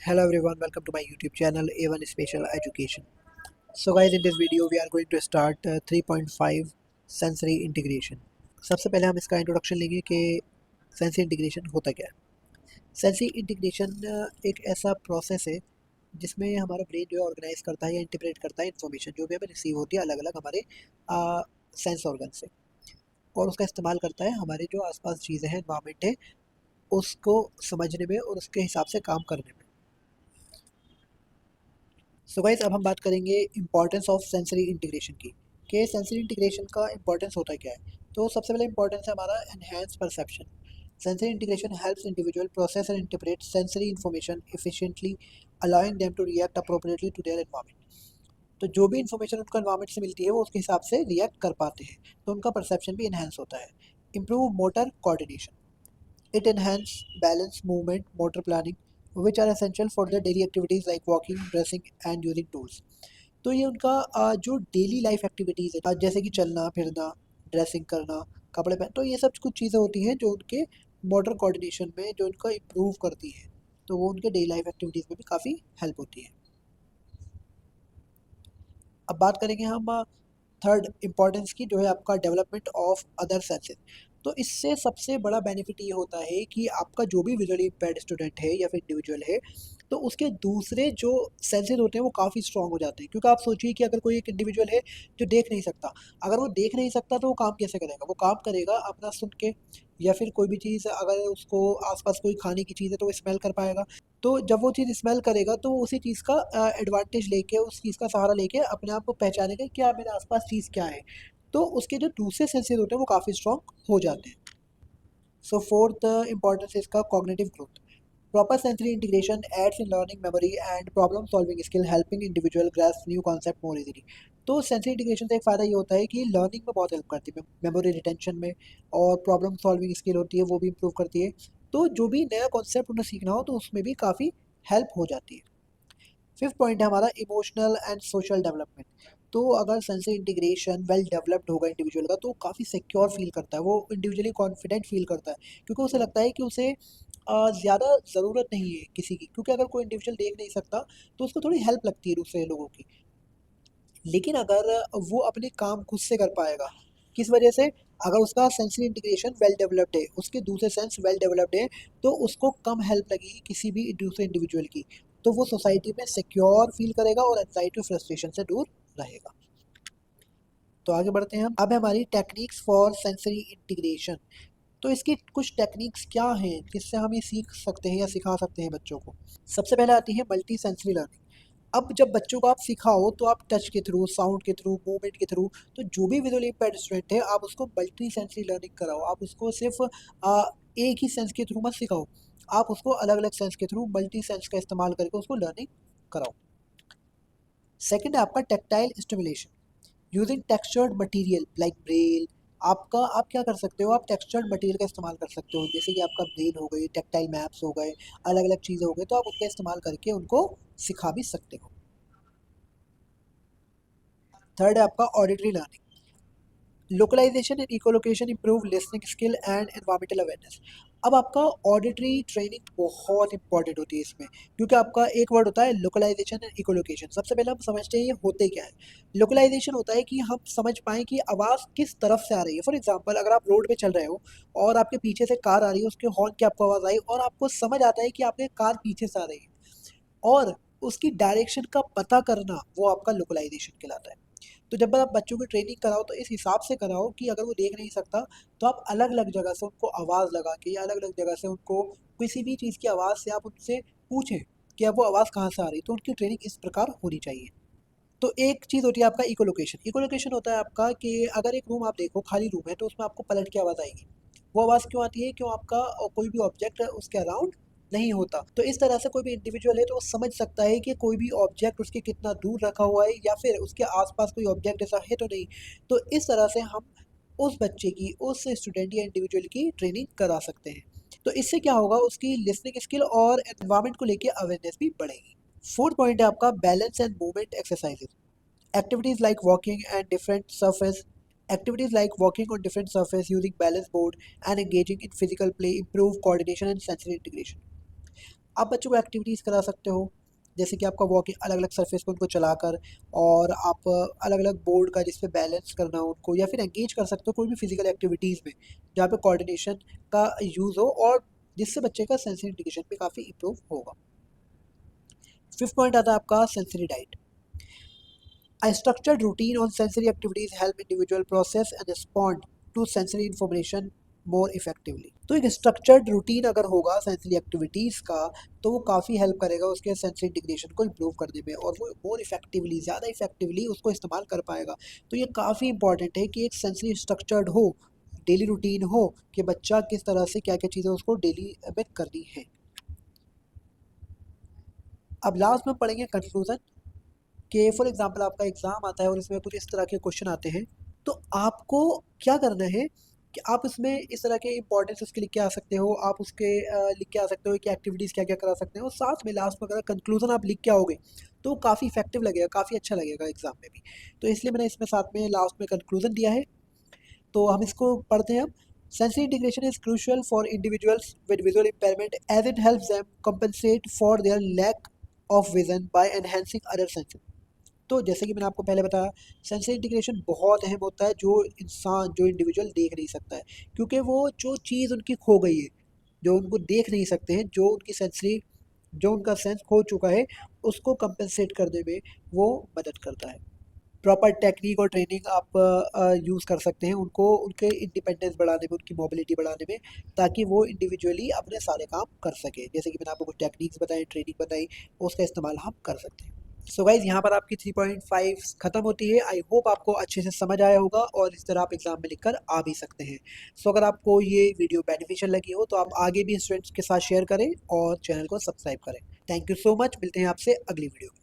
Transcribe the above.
Hello everyone, welcome to my YouTube channel A1 Special Education. So guys, in this video we are going to start 3.5 sensory integration. सबसे पहले हम इसका introduction लेंगे कि sensory integration होता क्या है। सेंसरी इंटीग्रेशन एक ऐसा प्रोसेस है जिसमें हमारा ब्रेन जो है ऑर्गेनाइज करता है या इंटीग्रेट करता है इन्फॉर्मेशन जो भी हमें रिसीव होती है अलग अलग हमारे सेंस ऑर्गन से, और उसका इस्तेमाल करता है हमारे जो आसपास चीज़ें हैं, इन्वायरमेंट है, उसको समझने में और उसके हिसाब से काम करने में। सो गाइस, अब हम बात करेंगे इंपॉर्टेंस ऑफ सेंसरी इंटीग्रेशन की, कि सेंसरी इंटीग्रेशन का इंपॉर्टेंस होता क्या है। तो सबसे पहले इंपॉर्टेंस है हमारा enhance perception. Sensory integration helps individual process and interpret sensory information efficiently, allowing them to react appropriately to their environment. तो जो भी इन्फॉर्मेशन उनको एनवायरनमेंट से मिलती है वो उसके हिसाब से रिएक्ट कर पाते हैं, तो उनका परसेप्शन भी इन्हेंस होता है। Improve motor coordination, it enhances balance, movement, motor planning, which are essential for their daily activities like walking, dressing and using tools. तो ये उनका जो डेली लाइफ एक्टिविटीज़ है, जैसे कि चलना फिरना, ड्रेसिंग करना, कपड़े पहन, तो ये सब कुछ चीज़ें होती हैं जो उनके मोटर कोऑर्डिनेशन में जो उनका इम्प्रूव करती है, तो वो उनके डेली लाइफ एक्टिविटीज़ में भी काफ़ी हेल्प होती है। अब बात करेंगे हम थर्ड इम्पॉर्टेंस की, जो है आपका डेवलपमेंट ऑफ अदर सेंसेस। तो इससे सबसे बड़ा बेनिफिट ये होता है कि आपका जो भी विजुअली इम्पेयर्ड स्टूडेंट है या फिर इंडिविजुअल है, तो उसके दूसरे जो सेंसेस होते हैं वो काफ़ी स्ट्रांग हो जाते हैं। क्योंकि आप सोचिए कि अगर कोई एक इंडिविजुअल है जो देख नहीं सकता, अगर वो देख नहीं सकता तो वो काम कैसे करेगा? वो काम करेगा अपना सुन के, या फिर कोई भी चीज़ अगर उसको आसपास कोई खाने की चीज़ है तो वो स्मेल कर पाएगा। तो जब वो चीज़ स्मेल करेगा तो वो उसी चीज़ का एडवांटेज लेके, उस चीज़ का सहारा लेके अपने आप को पहचानेगा कि क्या मेरे आसपास चीज़ क्या है। तो उसके जो दूसरे सेंसेस होते हैं वो काफ़ी स्ट्रॉन्ग हो जाते हैं। सो फोर्थ इंपॉर्टेंस इसका cognitive growth. Proper sensory integration aids in learning memory and problem solving skill, helping individual grasp new concept more easily. तो सेंसरी इंटीग्रेशन से एक फ़ायदा ये होता है कि लर्निंग में बहुत हेल्प करती है, मेमोरी रिटेंशन में, और प्रॉब्लम सॉल्विंग स्किल होती है वो भी इंप्रूव करती है। तो जो भी नया कॉन्सेप्ट उन्हें सीखना हो तो उसमें भी काफ़ी हेल्प हो जाती है। फिफ्थ पॉइंट है हमारा इमोशनल एंड सोशल डेवलपमेंट। तो अगर सेंसरी इंटीग्रेशन वेल डेवलप्ड होगा इंडिविजुअल का, तो काफ़ी सिक्योर फील करता है, वो इंडिविजुअली कॉन्फिडेंट फील करता है, क्योंकि उसे लगता है कि उसे ज़्यादा ज़रूरत नहीं है किसी की। क्योंकि अगर कोई इंडिविजुअल देख नहीं सकता तो उसको थोड़ी हेल्प लगती है दूसरे लोगों की। लेकिन अगर वो अपने काम खुद से कर पाएगा, किस वजह से? अगर उसका सेंसरी इंटीग्रेशन वेल डेवलप्ड है, उसके दूसरे सेंस वेल डेवलप्ड है, तो उसको कम हेल्प लगेगी किसी भी दूसरे इंडिविजुअल की। तो वो सोसाइटी में सिक्योर फील करेगा और एंजाइटी और फ्रस्ट्रेशन से दूर रहेगा। तो आगे बढ़ते हैं हम। अब है हमारी टेक्निक्स फॉर सेंसरी इंटीग्रेशन। तो इसकी कुछ टेक्निक्स क्या हैं जिससे हम ये सीख सकते हैं या सिखा सकते हैं बच्चों को। सबसे पहले आती है मल्टी सेंसरी लर्निंग। अब जब बच्चों को आप सिखाओ तो आप टच के थ्रू, साउंड के थ्रू, मूवमेंट के थ्रू, तो जो भी विजुअली इम्पेयर्ड स्टूडेंट है आप उसको मल्टी सेंसरी लर्निंग कराओ। आप उसको सिर्फ एक ही सेंस के थ्रू मत सिखाओ, आप उसको अलग अलग सेंस के थ्रू मल्टी सेंस का इस्तेमाल करके उसको लर्निंग कराओ। सेकेंड है आपका tactile stimulation using textured material like Braille. आप क्या कर सकते हो, आप टेक्सचर्ड मटेरियल का इस्तेमाल कर सकते हो, जैसे कि आपका ब्रेल हो गई, टेक्टाइल मैप्स हो गए, अलग अलग चीज़ें हो गई, तो आप उसका इस्तेमाल करके उनको सिखा भी सकते हो। थर्ड है आपका auditory learning. Localization and echolocation improve listening skill and environmental awareness. अब आपका ऑडिटरी ट्रेनिंग बहुत इंपॉर्टेंट होती है इसमें, क्योंकि आपका एक वर्ड होता है लोकलाइजेशन एंड इकोलोकेशन। सबसे पहले हम समझते हैं ये होते क्या है। लोकलाइजेशन होता है कि हम समझ पाएँ कि आवाज़ किस तरफ से आ रही है। फॉर एग्जांपल, अगर आप रोड पे चल रहे हो और आपके पीछे से कार आ रही है, उसके हॉर्न की आपको आवाज़ आई और आपको समझ आता है कि आपके कार पीछे से आ रही है, और उसकी डायरेक्शन का पता करना, वो आपका लोकलाइजेशन कहलाता है। तो जब आप बच्चों की ट्रेनिंग कराओ तो इस हिसाब से कराओ कि अगर वो देख नहीं सकता तो आप अलग अलग जगह से उनको आवाज़ लगा के, या अलग अलग जगह से उनको किसी भी चीज़ की आवाज़ से आप उनसे पूछें कि अब वो आवाज़ कहाँ से आ रही है। तो उनकी ट्रेनिंग इस प्रकार होनी चाहिए। तो एक चीज़ होती है आपका इकोलोकेशन। इकोलोकेशन होता है आपका कि अगर एक रूम आप देखो, खाली रूम है, तो उसमें आपको पलट के आवाज़ आएगी। वो आवाज़ क्यों आती है? क्यों आपका कोई भी ऑब्जेक्ट उसके अराउंड नहीं होता। तो इस तरह से कोई भी इंडिविजुअल है तो वो समझ सकता है कि कोई भी ऑब्जेक्ट उसके कितना दूर रखा हुआ है, या फिर उसके आसपास कोई ऑब्जेक्ट ऐसा है तो नहीं। तो इस तरह से हम उस बच्चे की, उस स्टूडेंट या इंडिविजुअल की ट्रेनिंग करा सकते हैं। तो इससे क्या होगा, उसकी लिसनिंग स्किल और एनवायरनमेंट को लेके अवेयरनेस भी बढ़ेगी। फोर्थ पॉइंट है आपका balance and movement exercises. Activities like walking and different surface Activities like walking on different surface, using balance board and engaging in physical play improve coordination and sensory integration. आप बच्चों को activities करा सकते हो, जैसे कि आपका वॉकिंग अलग अलग सरफेस पे उनको चलाकर, और आप अलग अलग बोर्ड का जिस पे बैलेंस करना हो उनको, या फिर एंगेज कर सकते हो कोई भी फिजिकल एक्टिविटीज़ में जहाँ पे कोऑर्डिनेशन का यूज़ हो, और जिससे बच्चे का सेंसरी इंटीग्रेशन भी काफ़ी इंप्रूव होगा। फिफ्थ पॉइंट आता है आपका sensory diet. A structured routine on sensory activities help individual process and respond to sensory information more effectively। तो एक स्ट्रक्चर्ड रूटीन अगर होगा सेंसरी एक्टिविटीज़ का, तो वो काफ़ी हेल्प करेगा उसके सेंसरी इंटीग्रेशन को इम्प्रूव करने में, और वो मोर इफेक्टिवली, ज़्यादा इफेक्टिवली उसको इस्तेमाल कर पाएगा। तो ये काफ़ी इंपॉर्टेंट है कि एक सेंसरी स्ट्रक्चर्ड हो, डेली रूटीन हो, कि बच्चा किस तरह से क्या क्या चीज़ें उसको डेली में करनी है। अब लास्ट में पढ़ेंगे कंक्लूजन, कि फॉर एग्जांपल आपका एग्ज़ाम आता है और इसमें कुछ इस तरह के क्वेश्चन आते हैं, तो आपको क्या करना है कि आप इसमें इस तरह के इंपॉर्टेंस उसके लिख के आ सकते हो, आप उसके लिख के आ सकते हो कि एक्टिविटीज़ क्या क्या करा सकते हो, और साथ में लास्ट में अगर कंक्लूजन आप लिख के आओगे तो काफ़ी इफेक्टिव लगेगा, काफ़ी अच्छा लगेगा एग्जाम में भी। तो इसलिए मैंने इसमें साथ में लास्ट में कंक्लूजन दिया है। तो हम इसको पढ़ते हैं। Sensory integration is crucial for individuals with visual impairment as it helps them compensate for their lack of vision by enhancing other senses। तो जैसे कि मैंने आपको पहले बताया, सेंसरी इंटीग्रेशन बहुत अहम होता है, जो इंसान, जो इंडिविजुअल देख नहीं सकता है, क्योंकि वो जो चीज़ उनकी खो गई है, जो उनको देख नहीं सकते हैं, जो उनकी सेंसरी, जो उनका सेंस खो चुका है, उसको कंपेंसेट करने में वो मदद करता है। प्रॉपर टेक्निक और ट्रेनिंग आप यूज़ कर सकते हैं उनको, उनके इंडिपेंडेंस बढ़ाने में, उनकी मोबिलिटी बढ़ाने में, ताकि वो इंडिविजुअली अपने सारे काम कर सके। जैसे कि मैंने आपको कुछ टेक्निक्स बताई, ट्रेनिंग बताई, उसका इस्तेमाल हम कर सकते हैं। सो गाइज, यहाँ पर आपकी 3.5 खत्म होती है। आई होप आपको अच्छे से समझ आया होगा, और इस तरह आप एग्जाम में लिखकर आ भी सकते हैं। सो अगर आपको ये वीडियो बेनिफिशियल लगी हो तो आप आगे भी स्टूडेंट्स के साथ शेयर करें और चैनल को सब्सक्राइब करें। थैंक यू सो मच, मिलते हैं आपसे अगली वीडियो में।